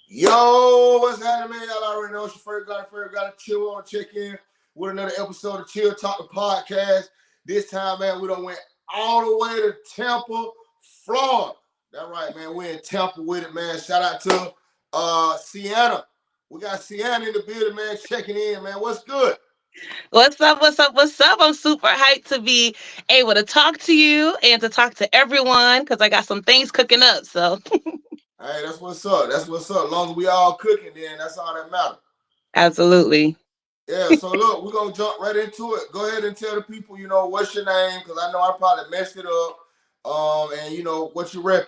Yo, what's happening, man? Y'all already know it's your gotta chill on, check in with another episode of Chill Talk the Podcast. This time, man, we done went all the way to Tampa, Florida. That's right, man. We're in Tampa with it, man. Shout out to Cienna. We got Cienna in the building, man, checking in, man. What's good? What's up? What's up? What's up? I'm super hyped to be able to talk to you and to talk to everyone because I got some things cooking up. So, Hey, that's what's up. That's what's up. As long as we all cooking, then that's all that matters. absolutely. Yeah, so look, we're going to jump right into it. Go ahead and tell the people, what's your name, because I know I probably messed it up, and, what you rep.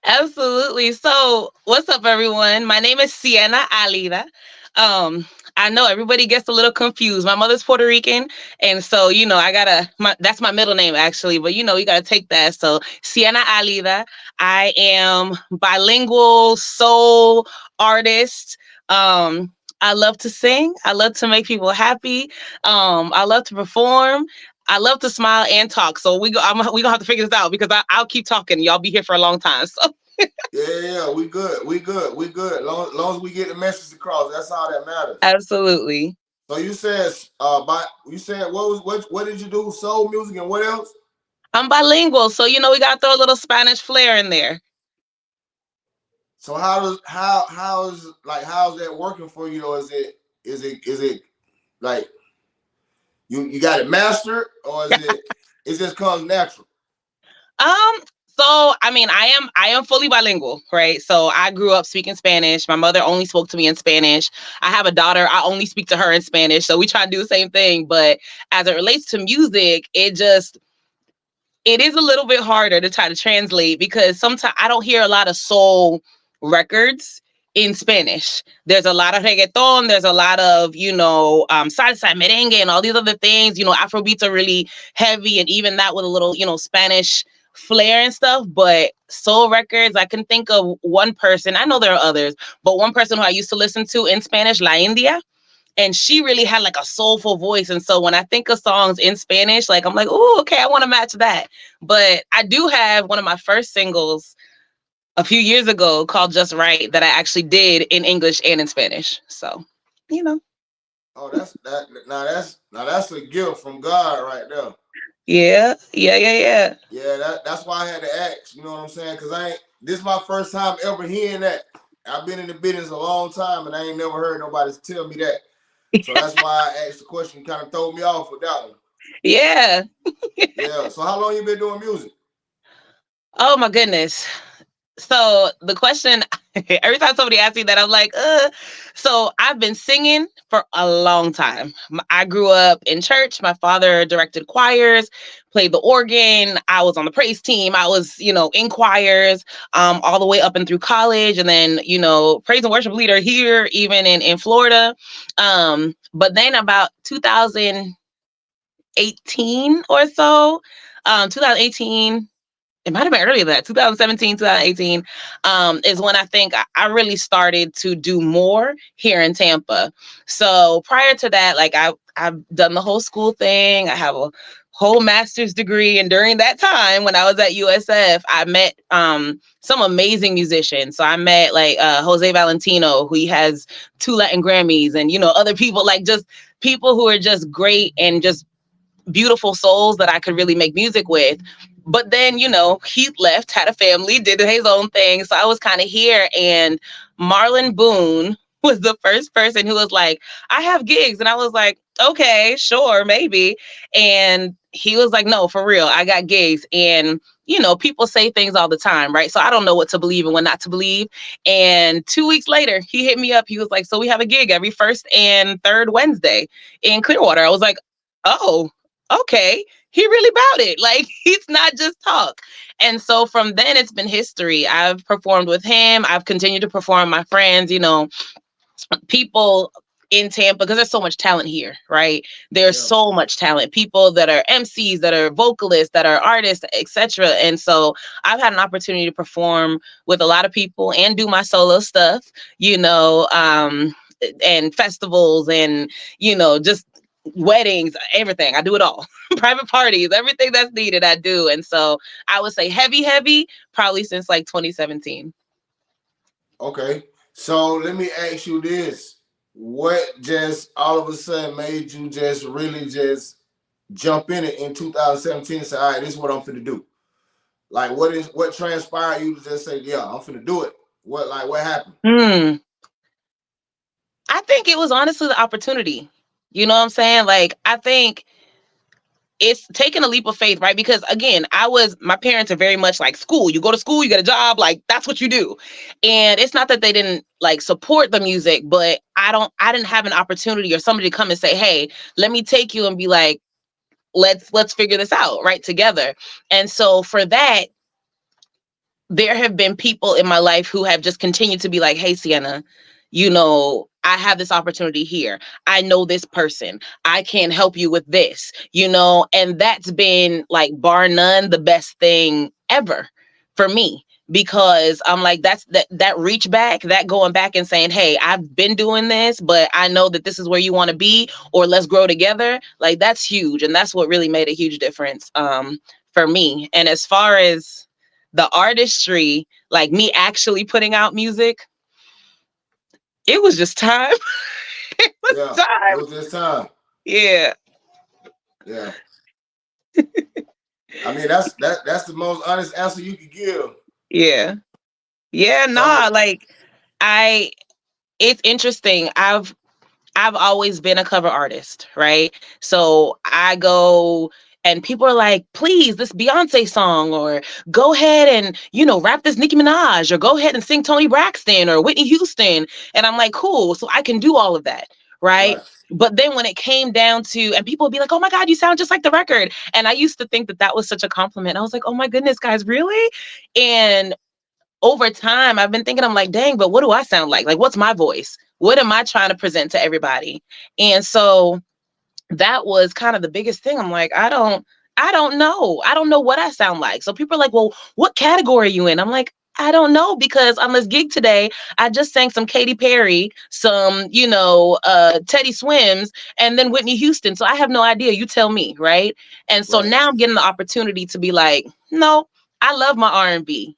Absolutely. So, what's up, everyone? My name is Cienna Alida. I know everybody gets a little confused. My mother's Puerto Rican, and so that's my middle name actually, but you gotta take that. So Cienna Alida. I am bilingual soul artist. I love to sing. I love to make people happy. I love to perform. I love to smile and talk. So we gonna have to figure this out because I'll keep talking. Y'all be here for a long time. So Yeah, we good. Long as we get the message across, that's all that matters. absolutely. So you said, what did you do? Soul music and what else? I'm bilingual, so we gotta throw a little Spanish flair in there. So how's that working for you? Or is it like you got it mastered, or it just comes natural? So I mean, I am fully bilingual, right? So I grew up speaking Spanish. My mother only spoke to me in Spanish. I have a daughter. I only speak to her in Spanish. So we try to do the same thing. But as it relates to music, it is a little bit harder to try to translate because sometimes I don't hear a lot of soul records in Spanish. There's a lot of reggaeton. There's a lot of, salsa, merengue, and all these other things. Afrobeats are really heavy, and even that with a little, Spanish flair and stuff. But soul records, I can think of one person. I know there are others, but one person who I used to listen to in Spanish, La India, and she really had like a soulful voice. And so when I think of songs in Spanish, like I'm like, oh, okay, I want to match that. But I do have one of my first singles a few years ago called Just Right that I actually did in English and in Spanish. So, you know. Oh, that's that. Now that's a gift from God right there. Yeah. Yeah. Yeah, that's why I had to ask. You know what I'm saying? Because this is my first time ever hearing that. I've been in the business a long time, and I ain't never heard nobody tell me that. So that's why I asked the question. Kind of throw me off with that one. Yeah. Yeah. So how long you been doing music? Oh my goodness. So the question, every time somebody asks me that, I'm like, So I've been singing for a long time. I grew up in church. My father directed choirs, played the organ. I was on the praise team. I was, in choirs, all the way up and through college. And then, praise and worship leader here, even in Florida. But then about 2018 or so, 2018, it might have been earlier than that, 2017, 2018, is when I think I really started to do more here in Tampa. So prior to that, like I've done the whole school thing. I have a whole master's degree. And during that time, when I was at USF, I met some amazing musicians. So I met like Jose Valentino, who he has 2 Latin Grammys, and, other people, like just people who are just great and just beautiful souls that I could really make music with. But then, he left, had a family, did his own thing. So I was kind of here. And Marlon Boone was the first person who was like, I have gigs. And I was like, okay, sure, maybe. And he was like, no, for real, I got gigs. And, people say things all the time, right? So I don't know what to believe and what not to believe. And 2 weeks later, he hit me up. He was like, so we have a gig every first and third Wednesday in Clearwater. I was like, oh, okay, he really about it. Like, he's not just talk. And so from then it's been history. I've performed with him. I've continued to perform with my friends, people in Tampa, because there's so much talent here, right? There's so much talent. People that are MCs, that are vocalists, that are artists, etc. And so I've had an opportunity to perform with a lot of people and do my solo stuff, and festivals and, just weddings, everything. I do it all. Private parties, everything that's needed, I do. And so I would say heavy, probably since like 2017. Okay. So let me ask you this. What just all of a sudden made you just really just jump in it in 2017 and say, all right, this is what I'm finna do? Like what transpired you to just say, yeah, I'm finna do it? What happened? Hmm. I think it was honestly the opportunity. You know what I'm saying? Like, I think it's taking a leap of faith, right? Because again, my parents are very much like school. You go to school, you get a job, like that's what you do. And it's not that they didn't like support the music, but I didn't have an opportunity or somebody to come and say, hey, let me take you and be like, let's figure this out right together. And so for that, there have been people in my life who have just continued to be like, hey, Cienna, I have this opportunity here. I know this person. I can help you with this, and that's been like bar none the best thing ever for me. Because I'm like, that reach back, that going back and saying, hey, I've been doing this, but I know that this is where you want to be, or let's grow together. Like, that's huge. And that's what really made a huge difference for me. And as far as the artistry, like me actually putting out music, it was just time. It was Yeah, it time. was this time. Yeah. Yeah. I mean, that's the most honest answer you could give. Yeah. Yeah, So nah, like I it's interesting. I've always been a cover artist, right? So I go and people are like, please, this Beyonce song, or go ahead and, rap this Nicki Minaj, or go ahead and sing Toni Braxton or Whitney Houston. And I'm like, cool. So I can do all of that, right? right, But then when it came down to, and people would be like, oh my God, you sound just like the record. And I used to think that that was such a compliment. I was like, oh my goodness, guys, really? And over time, I've been thinking, I'm like, dang, but what do I sound like? Like, what's my voice? What am I trying to present to everybody? And so that was kind of the biggest thing. I'm like, I don't know. I don't know what I sound like. So people are like, well, what category are you in? I'm like, I don't know, because on this gig today, I just sang some Katy Perry, some, Teddy Swims, and then Whitney Houston. So I have no idea. You tell me, right? And so right. now I'm getting the opportunity to be like, no, I love my R&B.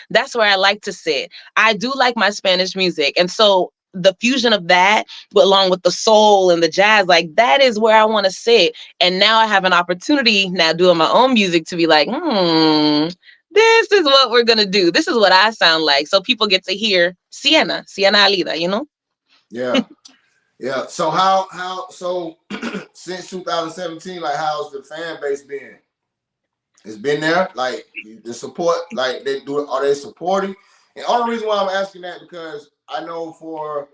That's where I like to sit. I do like my Spanish music. And so the fusion of that, but along with the soul and the jazz, like that is where I want to sit. And now I have an opportunity now doing my own music to be like, this is what we're gonna do. This is what I sound like. So people get to hear Cienna Alida. Yeah, yeah. So how since 2017, like how's the fan base been? It's been there, like the support, like they do it. Are they supporting? And all the reason why I'm asking that because I know for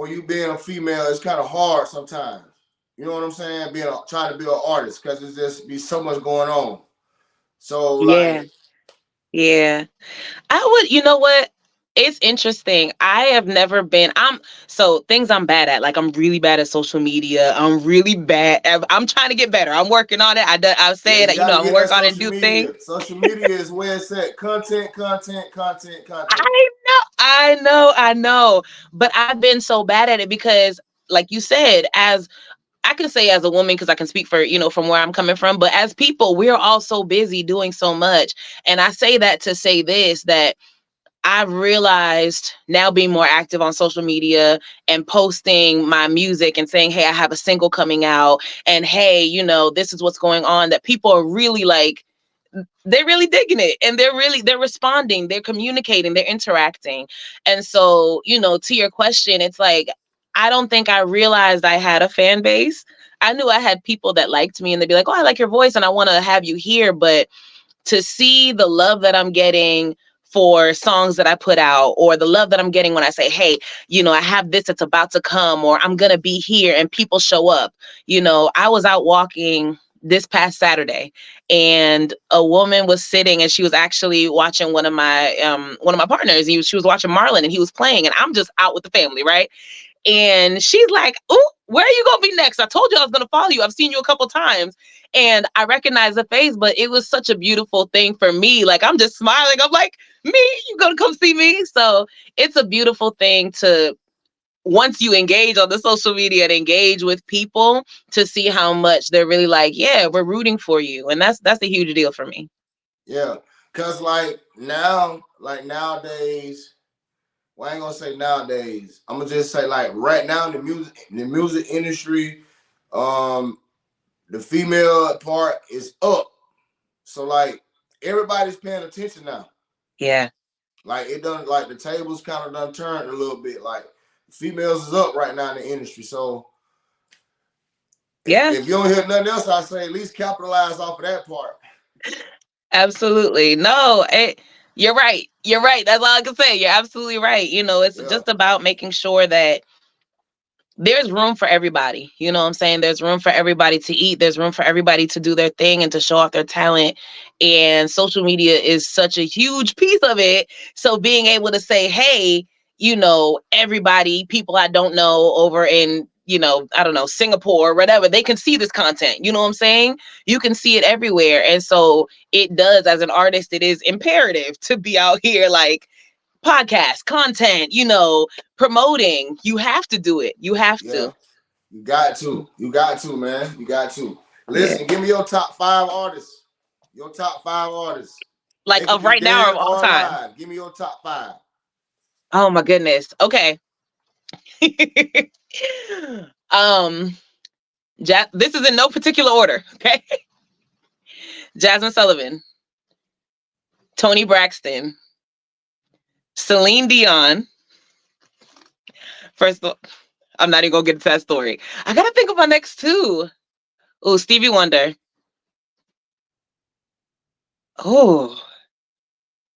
you being a female, it's kind of hard sometimes. You know what I'm saying? Trying to be an artist because it's just be so much going on. So Yeah. like, Yeah. I would, you know what? It's interesting. I have never been, so things I'm bad at, like I'm really bad at social media. I'm really bad. I'm trying to get better. I'm working on it. I've yeah, said, you got to I'm get that working on it and social do things. media. Social media is where it's at. Content, content, content, content. I know. But I've been so bad at it because, like you said, as I can say as a woman, because I can speak for, from where I'm coming from, but as people, we're all so busy doing so much. And I say that to say this, that I've realized now being more active on social media and posting my music and saying, hey, I have a single coming out, and hey, this is what's going on, that people are really like, they're really digging it, and they're responding, they're communicating, they're interacting. And so, to your question, it's like, I don't think I realized I had a fan base. I knew I had people that liked me and they'd be like, oh, I like your voice and I want to have you here. But to see the love that I'm getting for songs that I put out, or the love that I'm getting when I say, hey, I have this that's about to come, or I'm going to be here, and people show up. I was out walking this past Saturday, and a woman was sitting and she was actually watching one of my partners. She was watching Marlon and he was playing, and I'm just out with the family, right? And she's like, "Ooh, where are you gonna be next? I told you I was gonna follow you. I've seen you a couple times." And I recognized the face, but it was such a beautiful thing for me. Like, I'm just smiling. I'm like, me, you gonna come see me? So it's a beautiful thing to once you engage on the social media and engage with people, to see how much they're really like, yeah, we're rooting for you. And that's a huge deal for me. Yeah. Cause nowadays, well, I ain't gonna say nowadays. I'm gonna just say like right now in the music industry, um, the female part is up. So like everybody's paying attention now. Yeah. Like it done like the tables kind of done turned a little bit. Like females is up right now in the industry. So Yeah. if you don't hear nothing else, I say at least capitalize off of that part. Absolutely. No, you're right. You're right. That's all I can say. You're absolutely right. It's Yeah, just about making sure that there's room for everybody. You know what I'm saying? There's room for everybody to eat. There's room for everybody to do their thing and to show off their talent. And social media is such a huge piece of it. So being able to say, hey, everybody, people I don't know over in, I don't know, Singapore or whatever, they can see this content. You know what I'm saying? You can see it everywhere. And so it does, as an artist, it is imperative to be out here like, podcast content, promoting. You have to do it. You have yeah. to. You got to. You got to, man. You got to. Yeah. Listen, give me your top 5 artists. Your top 5 artists. They Like could of be right now or dead of all or time. alive. Give me your top 5. Oh my goodness. Okay. um this is in no particular order. Okay. Jasmine Sullivan, Tony Braxton, Celine Dion. First of all, I'm not even gonna get to that story. I gotta think of my next two. Oh, Stevie Wonder. Oh,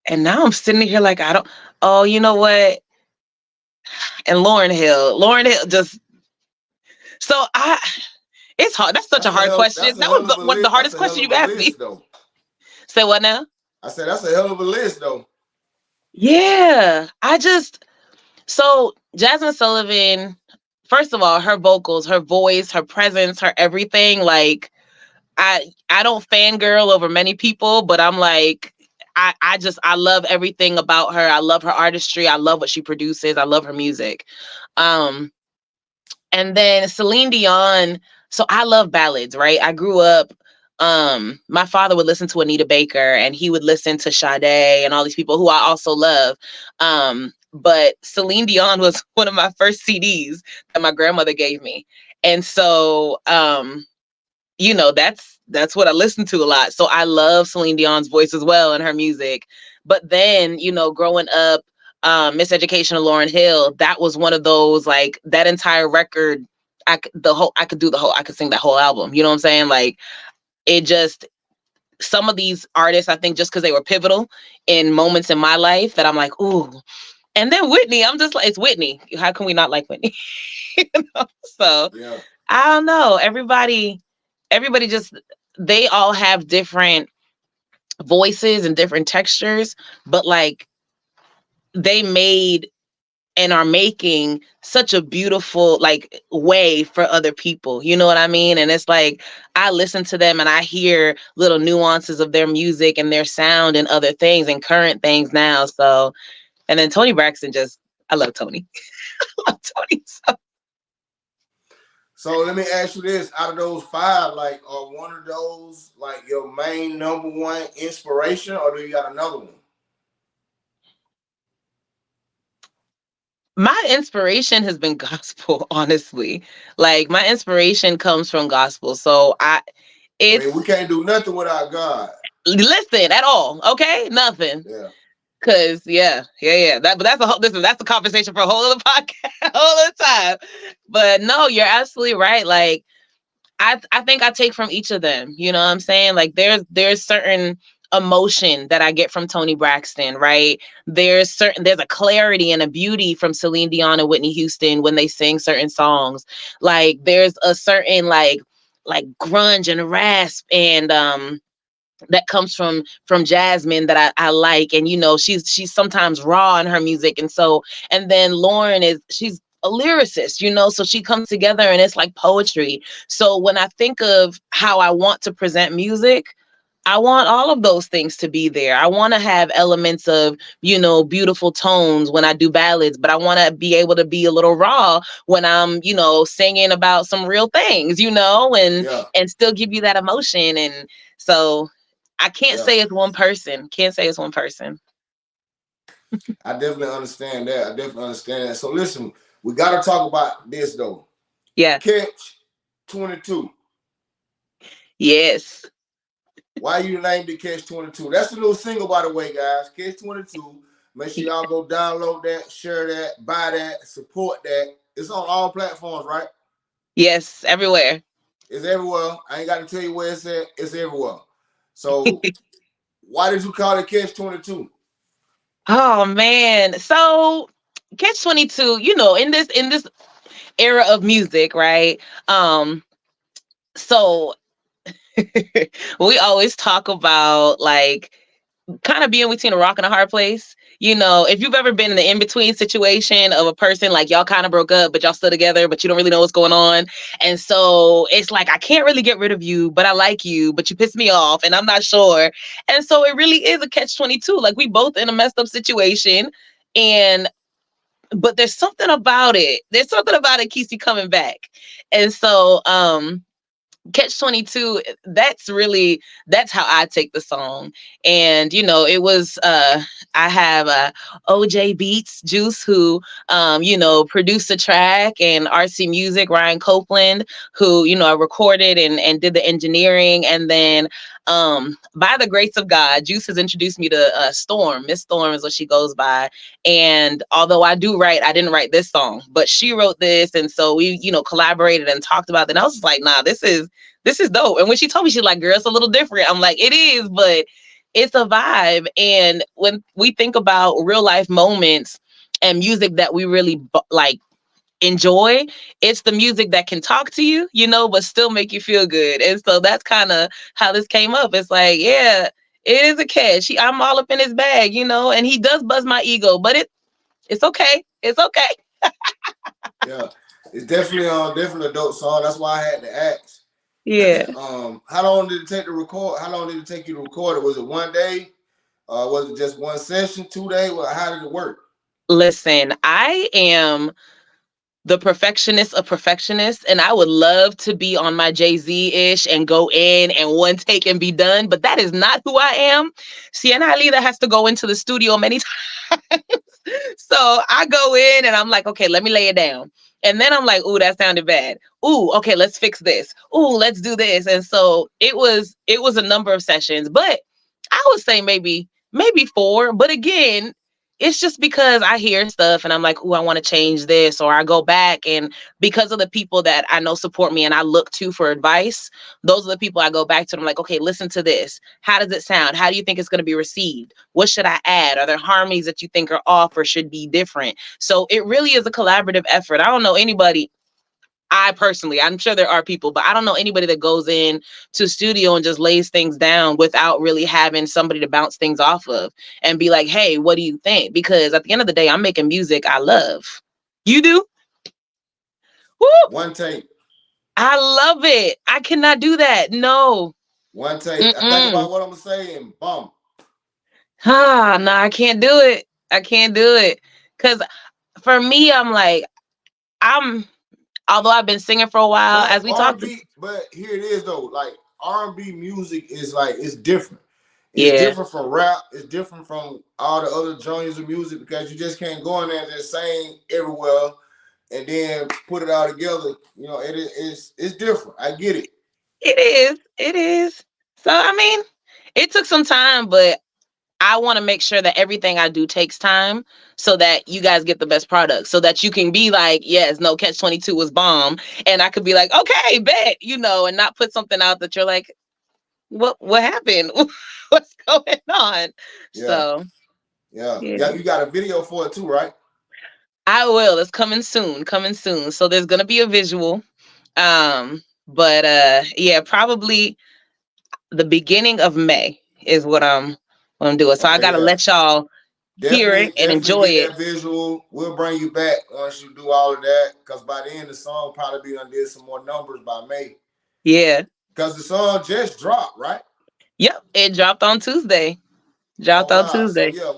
and now I'm sitting here like I don't. Oh, you know what? And Lauren Hill. Lauren Hill just. So I. It's hard. That's such a hard question. That's a That was hell of a one of the list. That's hardest a hell questions of you've a asked me. list, though. Say what now? I said that's a hell of a list, though. Yeah, so Jasmine Sullivan. First of all, her vocals, her voice, her presence, her everything. Like I don't fangirl over many people, but I'm like, I love everything about her. I love her artistry. I love what she produces. I love her music. Um, and then Celine Dion. So I love ballads, right? I grew up. My father would listen to Anita Baker, and he would listen to Sade and all these people who I also love. But Celine Dion was one of my first CDs that my grandmother gave me, and so that's what I listen to a lot. So I love Celine Dion's voice as well and her music. But then, growing up, Miseducation of Lauryn Hill, that was one of those, like, that entire record. I could sing that whole album. You know what I'm saying? Like, it just, some of these artists, I think just because they were pivotal in moments in my life that I'm like, ooh. And then Whitney, I'm just like, it's Whitney. How can we not like Whitney? So Yeah. I don't know. Everybody just, they all have different voices and different textures, but like they made and are making such a beautiful like way for other people. You know what I mean? And it's like I listen to them and I hear little nuances of their music and their sound and other things and current things now. So, and then Tony Braxton, just, I love Tony. I love Tony so. So let me ask you this: out of those 5, like, are one of those like your main number one inspiration, or do you got another one? My inspiration has been gospel, honestly. Like my inspiration comes from gospel. So I mean, we it's, can't do nothing without God. listen at all. Okay. Nothing. Yeah. Cause yeah. But that's a whole, listen, that's a conversation for a whole other podcast, whole other time. But no, you're absolutely right. Like I think I take from each of them. You know what I'm saying? Like there's certain emotion that I get from Tony Braxton, right? There's a clarity and a beauty from Celine Dion and Whitney Houston when they sing certain songs. Like there's a certain like grunge and rasp and that comes from Jasmine that I like. And she's sometimes raw in her music. And so, and then Lauren she's a lyricist, so she comes together and it's like poetry. So when I think of how I want to present music, I want all of those things to be there. I want to have elements of, beautiful tones when I do ballads, but I want to be able to be a little raw when I'm, singing about some real things, Yeah, and still give you that emotion. And so I can't yeah. say it's one person. Can't say it's one person. I definitely understand that. I definitely understand that. So listen, we got to talk about this though. Yeah. Catch 22. Yes. Why you named it Catch 22? That's the new single, by the way, guys. Catch 22. Make sure y'all go download that, share that, buy that, support that. It's on all platforms, right? Yes. Everywhere. It's everywhere. I ain't got to tell you where it's at. It's everywhere. So why did you call it Catch 22? Oh man. So Catch 22, in this era of music, right? So we always talk about like kind of being between a rock and a hard place. If you've ever been in the in-between situation of a person, like y'all kind of broke up, but y'all still together, but you don't really know what's going on. And so it's like, I can't really get rid of you, but I like you, but you piss me off and I'm not sure. And so it really is a catch 22. Like we both in a messed up situation. And but there's something about it. There's something about it keeps you coming back. And so Catch 22, that's how I take the song. And it was I have OJ Beats Juice, who produced the track, and RC Music, Ryan Copeland, who I recorded and did the engineering. And then by the grace of God, Juice has introduced me to Storm. Miss Storm is what she goes by. And although I didn't write this song, but she wrote this. And so we collaborated and talked about it. And I was just like, nah, this is dope. And when she told me, she's like, girl, it's a little different. I'm like, it is, but it's a vibe. And when we think about real life moments and music that we really like enjoy, it's the music that can talk to you, but still make you feel good. And so that's kind of how this came up. It's like, yeah, it is a catch. I'm all up in his bag, and he does buzz my ego, but it's okay. It's okay. Yeah, it's definitely a dope song. That's why I had to ask. Yeah. How long did it take to record? How long did it take you to record it? Was it one day? Was it just one session, 2 days? Well, how did it work? Listen, I am the perfectionist of perfectionists, and I would love to be on my Jay-Z ish and go in and one take and be done, but that is not who I am. Cienna Alida has to go into the studio many times. So I go in and I'm like, okay, let me lay it down. And then I'm like, ooh, that sounded bad. Ooh, okay, let's fix this. Ooh, let's do this. And so it was a number of sessions, but I would say maybe four. But again, it's just because I hear stuff and I'm like, ooh, I want to change this. Or I go back, and because of the people that I know support me and I look to for advice, those are the people I go back to. And I'm like, okay, listen to this. How does it sound? How do you think it's going to be received? What should I add? Are there harmonies that you think are off or should be different? So it really is a collaborative effort. I don't know anybody. I personally, I'm sure there are people, but I don't know anybody that goes in to a studio and just lays things down without really having somebody to bounce things off of and be like, hey, what do you think? Because at the end of the day, I'm making music I love. You do? Woo! One take. I love it. I cannot do that. No. One take. I think Mm-mm. about what I'm gonna say and boom. No, I can't do it. I can't do it. Because for me, I'm like, I'm, although I've been singing for a while, But as we talked. but here it is though. Like R&B music is like it's different. It's Yeah, different from rap. It's different from all the other genres of music because you just can't go in there and just sing everywhere and then put it all together. It's different. I get it. it is. It is. So, I mean, it took some time, but I want to make sure that everything I do takes time so that you guys get the best product, so that you can be like, yes, no, Catch 22 was bomb. And I could be like, okay, bet, and not put something out that you're like, what happened? What's going on? Yeah, So, yeah, yeah. yeah. You got a video for it too, right? I will. It's coming soon, coming soon. So there's gonna be a visual. But yeah, probably the beginning of May is what I'm doing. So I Okay, gotta yeah. let y'all hear it and Definitely enjoy get it. that visual. We'll bring you back once you do all of that. Cause by the end the song probably be undid some more numbers by May. Yeah. Cause the song just dropped, right? Yep, it dropped on Tuesday. Dropped Oh on wow. So Tuesday. yeah,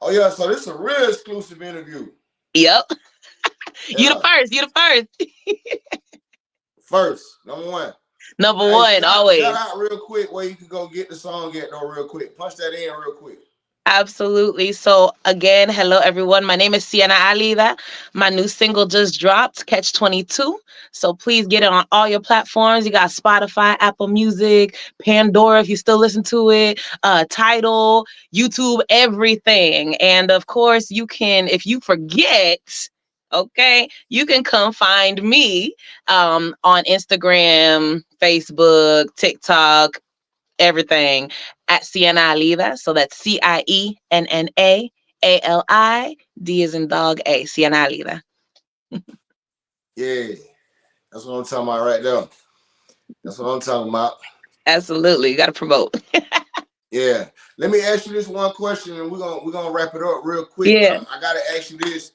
oh yeah, so this is a real exclusive interview. Yep. You the Yeah. first. You the first. First, number one. Number Hey, one, shout always. out real quick where you can go get the song at though real quick. Punch that in real quick. Absolutely. So again, hello everyone. My name is Cienna Alida. My new single just dropped, Catch 22. So please get it on all your platforms. You got Spotify, Apple Music, Pandora if you still listen to it, Tidal, YouTube, everything. And of course, you can, if you forget, okay, you can come find me on Instagram, Facebook, TikTok, everything at Cienna Alida. So that's CIENNAALI. Is in dog A. Cienna Alida. Yeah. That's what I'm talking about right there. That's what I'm talking about. Absolutely. You got to promote. Yeah. Let me ask you this one question and we're gonna wrap it up real quick, but Yeah. I gotta ask you this.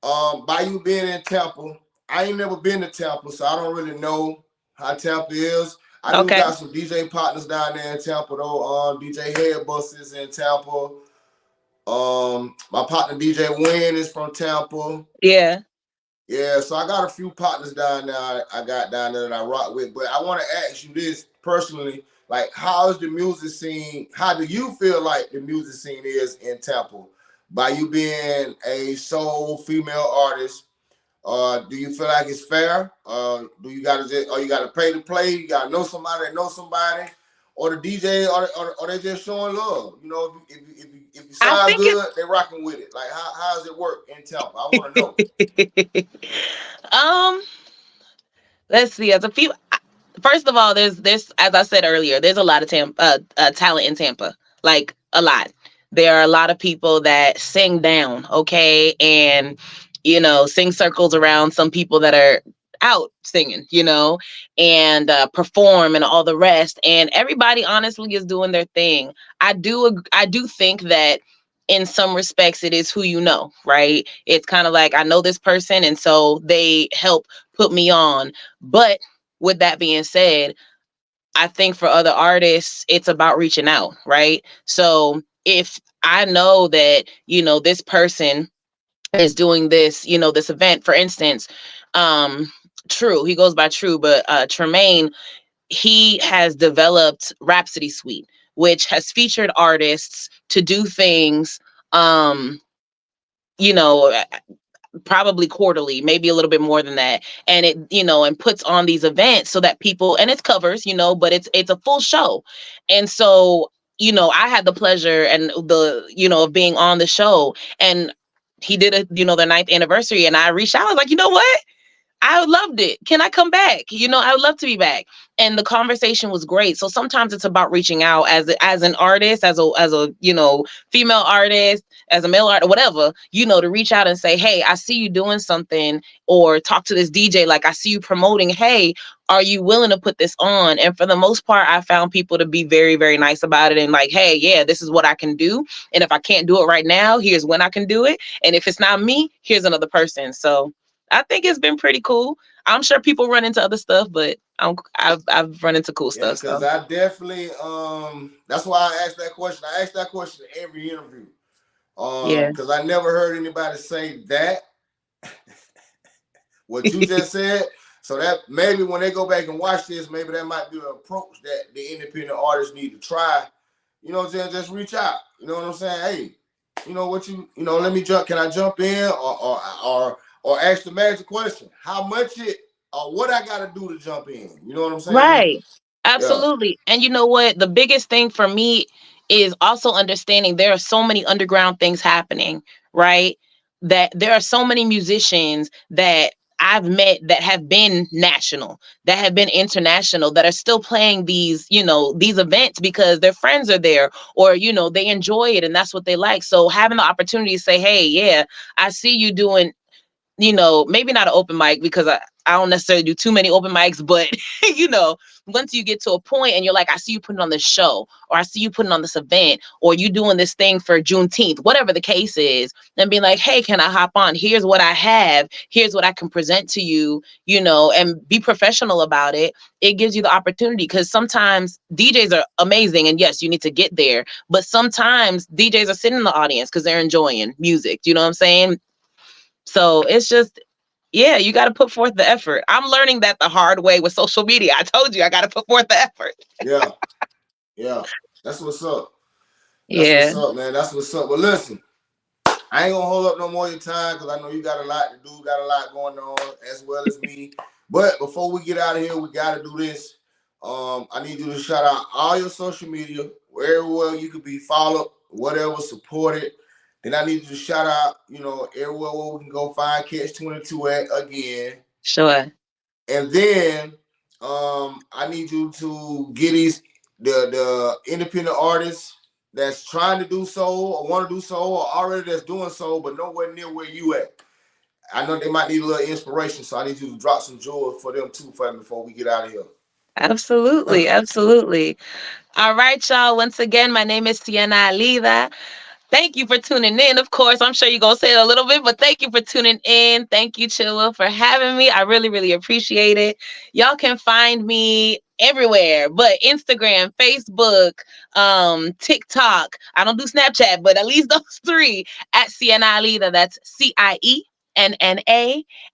By you being in Tampa, I ain't never been to Tampa, so I don't really know how Tampa is. I do Okay. got some DJ partners down there in Tampa though. DJ Head Buses in Tampa. My partner DJ Wynn is from Tampa. Yeah. Yeah, so I got a few partners down there. I got down there that I rock with. But I want to ask you this personally: like, how is the music scene? How do you feel like the music scene is in Tampa? By you being a soul female artist, do you feel like it's fair? Do you gotta just, or you gotta pay to play? You gotta know somebody that knows somebody, or the DJ, or they just showing love? You know, if you I sound think good, they rocking with it. Like, how does it work in Tampa? I want to know. it's um let's see. As a few First of all, there's as I said earlier, there's a lot of talent in Tampa, like a lot. There are a lot of people that sing down, okay, and sing circles around some people that are out singing, and perform and all the rest. And everybody honestly is doing their thing. I do think that in some respects it is who you know, right? It's kind of like I know this person, and so they help put me on, but with that being said, I think for other artists, it's about reaching out, right? So if I know that, this person is doing this, this event, for instance, True, he goes by True, but Tremaine, he has developed Rhapsody Suite, which has featured artists to do things, um, you know, probably quarterly, maybe a little bit more than that. And it, and puts on these events so that people, and it's covers, but it's a full show. And so, I had the pleasure and of being on the show, and he did their ninth anniversary, and I reached out. I was like, you know what? I loved it. Can I come back? I would love to be back. And the conversation was great. So sometimes it's about reaching out as an artist, as a female artist, as a male artist, whatever, to reach out and say, hey, I see you doing something, or talk to this DJ, like I see you promoting. Hey, are you willing to put this on? And for the most part, I found people to be very, very nice about it, and like, hey, yeah, this is what I can do. And if I can't do it right now, here's when I can do it. And if it's not me, here's another person. So I think it's been pretty cool. I'm sure people run into other stuff, but I've run into cool Yeah, stuff. because So I definitely that's why I asked that question. I asked that question in every interview. yeah, Because I never heard anybody say that, what you just said. So that maybe when they go back and watch this, maybe that might be an approach that the independent artists need to try. You know what I'm saying? Just reach out. You know what I'm saying? Hey, let me jump. Can I jump in or ask the magic question? How much it or what I gotta do to jump in? You know what I'm saying? right. Yeah. Absolutely. And you know what? The biggest thing for me is also understanding there are so many underground things happening, right? That there are so many musicians that I've met that have been national, that have been international, that are still playing these events because their friends are there, or, they enjoy it and that's what they like. So having the opportunity to say, hey, yeah, I see you doing maybe not an open mic because I don't necessarily do too many open mics, but once you get to a point and you're like, I see you putting on this show, or I see you putting on this event, or you doing this thing for Juneteenth, whatever the case is, and being like, hey, can I hop on? Here's what I have. Here's what I can present to you, and be professional about it. It gives you the opportunity, because sometimes DJs are amazing. And yes, you need to get there. But sometimes DJs are sitting in the audience because they're enjoying music. Do you know what I'm saying? So it's just, yeah, you got to put forth the effort. I'm learning that the hard way with social media. I told you I got to put forth the effort. Yeah. Yeah. That's what's up. That's Yeah. what's up, man. That's what's up. But listen, I ain't gonna hold up no more of your time because I know you got a lot to do, got a lot going on, as well as me. But before we get out of here, we gotta do this. I need you to shout out all your social media, wherever you could be followed, whatever, supported. Then I need you to shout out, everywhere where we can go find Catch 22 at again. Sure. And then I need you to get the independent artists that's trying to do so or want to do so or already that's doing so, but nowhere near where you at. I know they might need a little inspiration, so I need you to drop some jewels for them too for me before we get out of here. Absolutely. Absolutely. All right, y'all. Once again, my name is Cienna Alida. Thank you for tuning in. Of course, I'm sure you're going to say it a little bit, but thank you for tuning in. Thank you, Chilla, for having me. I really, really appreciate it. Y'all can find me everywhere, but Instagram, Facebook, TikTok. I don't do Snapchat, but at least those three at Cienna Alida. That's CIENNAALID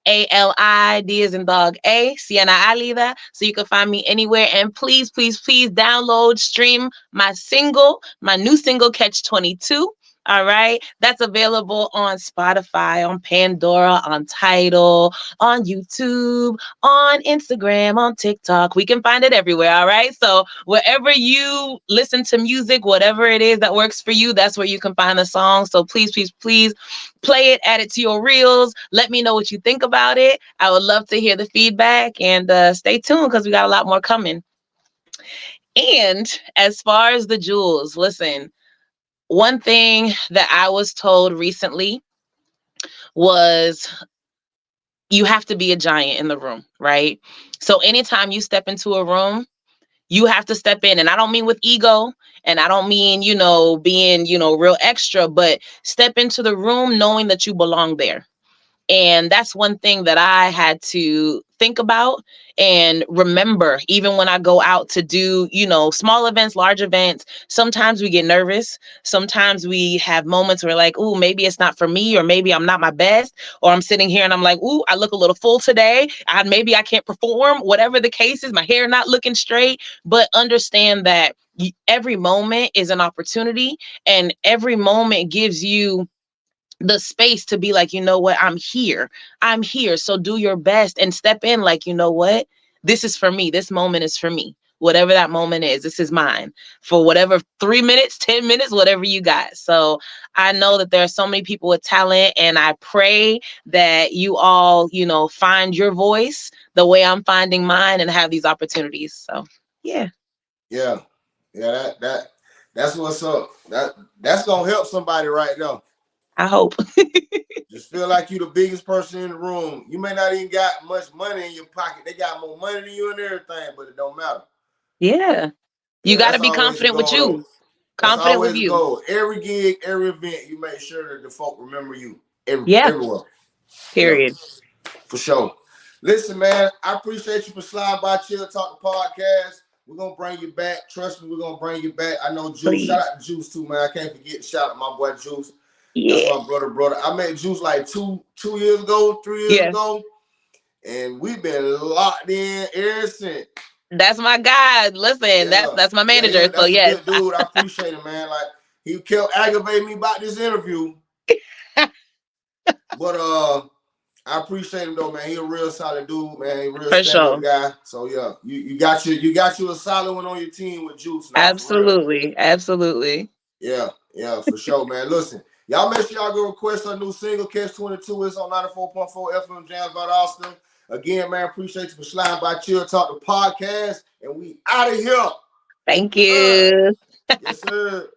as in dog A, Cienna Alida. So you can find me anywhere. And please, please, please download, stream my new single, Catch 22. All right. That's available on Spotify, on Pandora, on Tidal, on YouTube, on Instagram, on TikTok. We can find it everywhere. All right. So wherever you listen to music, whatever it is that works for you, that's where you can find the song. So please, please, please play it, add it to your reels. Let me know what you think about it. I would love to hear the feedback, and stay tuned because we got a lot more coming. And as far as the jewels, listen, one thing that I was told recently was you have to be a giant in the room, right? So anytime you step into a room, you have to step in. And I don't mean with ego, and I don't mean, being, real extra, but step into the room knowing that you belong there. And that's one thing that I had to think about and remember, even when I go out to do, small events, large events. Sometimes we get nervous. Sometimes we have moments where like, ooh, maybe it's not for me, or maybe I'm not my best, or I'm sitting here and I'm like, ooh, I look a little full today. Maybe I can't perform, whatever the case is, my hair not looking straight. But understand that every moment is an opportunity, and every moment gives you the space to be like, you know what, I'm here. I'm here. So do your best and step in like, you know what, this is for me. This moment is for me. Whatever that moment is, this is mine for whatever 3 minutes, 10 minutes, whatever you got. So I know that there are so many people with talent, and I pray that you all, find your voice the way I'm finding mine and have these opportunities. So, yeah. Yeah. Yeah, that's what's up. That's gonna help somebody right now. I hope. Just feel like you the biggest person in the room. You may not even got much money in your pocket. They got more money than you and everything, but it don't matter. Yeah. You Yeah, got to that's be always the confident with goal, though. you. That's Confident with always the you. goal. Every gig, every event, you make sure that the folk remember you. Yeah. Everywhere. Yeah, Period. for sure. Listen, man, I appreciate you for sliding by Chill Talk the podcast. We're gonna bring you back. Trust me, we're gonna bring you back. I know Juice. Please. Shout out to Juice too, man. I can't forget to shout out my boy Juice. Yeah. That's my brother. I met Juice like 3 years ago, and we've been locked in ever since. That's my guy. Listen, that's my manager. So That's a yes. good dude. I appreciate him, man. Like, he kept aggravating me about this interview, but I appreciate him though, man. He a real solid dude, man. He a real For stand up sure. guy. So yeah, you got you a solid one on your team with Juice now. Absolutely. Absolutely. Yeah, for sure, man. Listen, y'all make sure y'all go request a new single, Catch 22. It's on 94.4 FM Jams by Austin. Again, man, appreciate you for sliding by Chill Talk the podcast, and we out of here. Thank you. Yes, sir.